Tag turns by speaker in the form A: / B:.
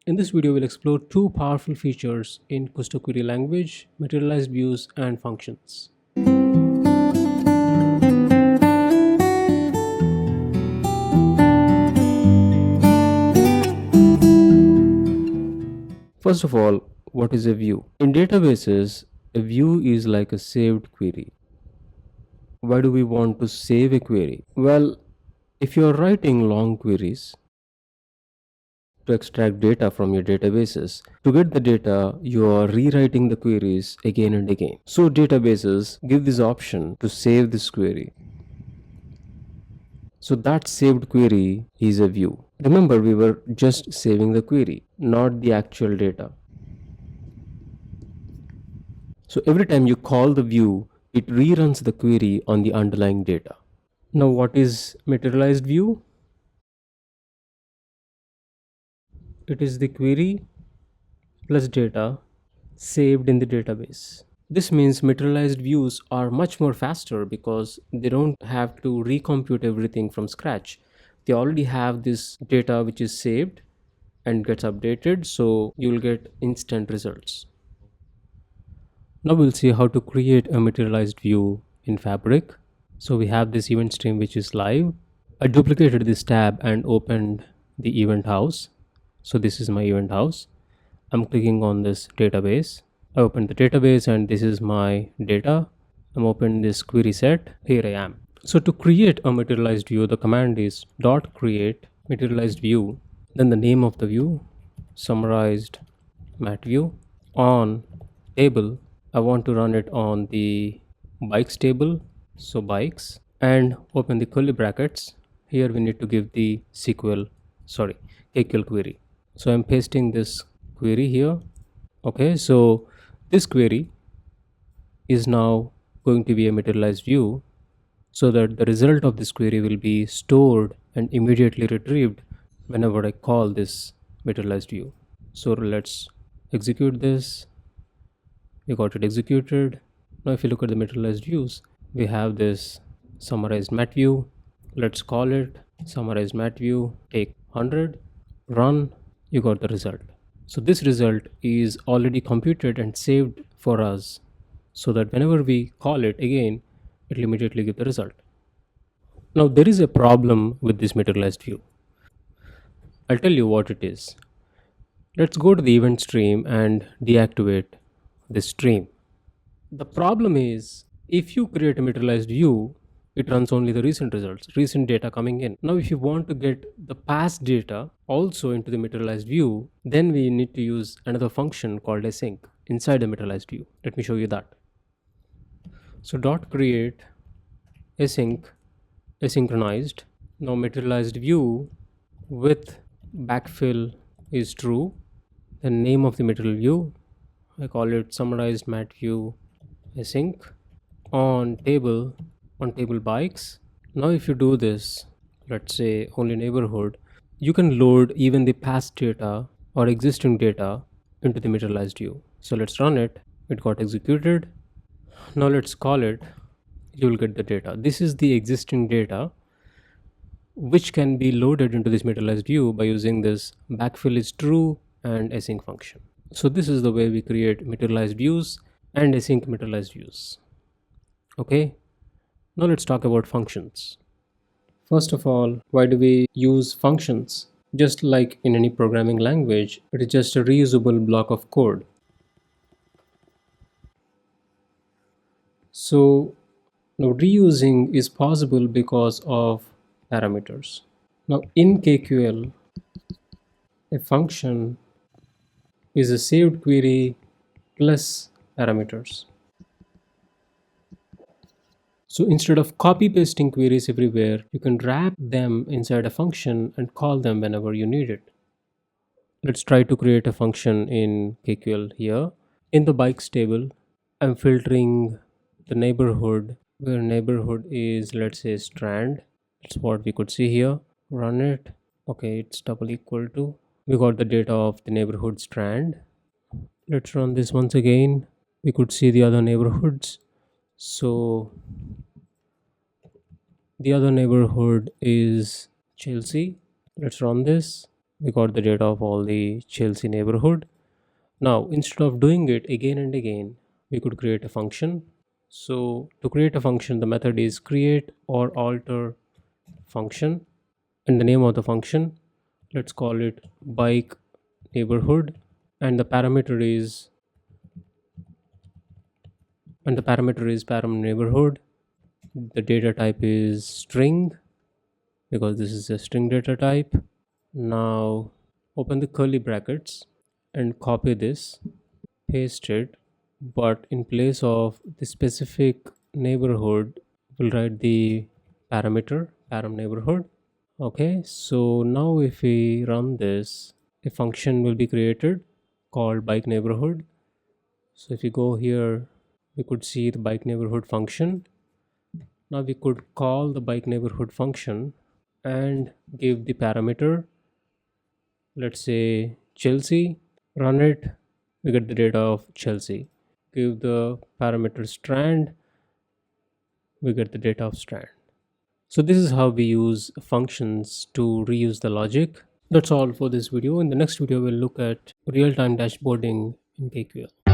A: In this video, we'll explore two powerful features in Kusto Query Language: Materialized Views and Functions. First of all, what is a view? In databases, a view is like a saved query. Why do we want to save a query? Well, if you are writing long queries to extract data from your databases, to get the data, you are rewriting the queries again and again. So databases give this option to save this query. So that saved query is a view. Remember, we were just saving the query, not the actual data. So every time you call the view, it reruns the query on the underlying data. Now, what is materialized view? It is the query plus data saved in the database. This means materialized views are much more faster because they don't have to recompute everything from scratch. They already have this data which is saved and gets updated, so you'll get instant results. Now we'll see how to create a materialized view in Fabric. So we have this event stream which is live. I duplicated this tab and opened the event house. So this is my event house. I'm clicking on this database. I opened the database and this is my data. I'm opening this query set. Here I am. So to create a materialized view, the command is .create materialized view. Then the name of the view, summarized mat view. On table, I want to run it on the bikes table. So bikes, and open the curly brackets. Here we need to give the KQL query. So I'm pasting this query here. Okay, so this query is now going to be a materialized view, so that the result of this query will be stored and immediately retrieved whenever I call this materialized view. So let's execute this. We got it executed. Now if you look at the materialized views, we have this summarized mat view. Let's call it summarized mat view, take 100, run, you got the result. So this result is already computed and saved for us, so that whenever we call it again, it will immediately give the result. Now there is a problem with this materialized view. I'll tell you what it is. Let's go to the event stream and deactivate this stream. The problem is, if you create a materialized view, it runs only the recent results, recent data coming in. Now, if you want to get the past data also into the materialized view, then we need to use another function called async inside the materialized view. Let me show you that. So .create async, asynchronized. Now materialized view with backfill is true. The name of the material view, I call it summarized mat view async. On table bikes. Now if you do this, let's say only neighborhood, you can load even the past data or existing data into the materialized view. So let's run it. It got executed. Now let's call it. You will get the data. This is the existing data which can be loaded into this materialized view by using this backfill is true and async function. So this is the way we create materialized views and async materialized views. Okay, now let's talk about functions. First of all, why do we use functions? Just like in any programming language, it is just a reusable block of code. So now reusing is possible because of parameters. Now in KQL, a function is a saved query plus parameters. So instead of copy pasting queries everywhere, you can wrap them inside a function and call them whenever you need it. Let's try to create a function in KQL here. In the bikes table, I'm filtering the neighborhood, where neighborhood is, let's say, strand. That's what we could see here. Run it. Okay, it's double equal to. We got the data of the neighborhood strand. Let's run this once again. We could see the other neighborhoods. So the other neighborhood is Chelsea. Let's run this. We got the data of all the Chelsea neighborhood. Now, instead of doing it again and again, we could create a function. So, to create a function, the method is create or alter function, and the name of the function, let's call it bike neighborhood, and the parameter is param neighborhood. The data type is string because this is a string data type. Now, open the curly brackets and copy this, paste it, but in place of the specific neighborhood, we'll write the parameter, param neighborhood. Okay, so now if we run this, a function will be created called bike neighborhood. So if you go here, we could see the bike neighborhood function. Now we could call the bike neighborhood function and give the parameter, let's say Chelsea, run it, we get the data of Chelsea. Give the parameter strand, we get the data of strand. So this is how we use functions to reuse the logic. That's all for this video. In the next video, we'll look at real-time dashboarding in KQL.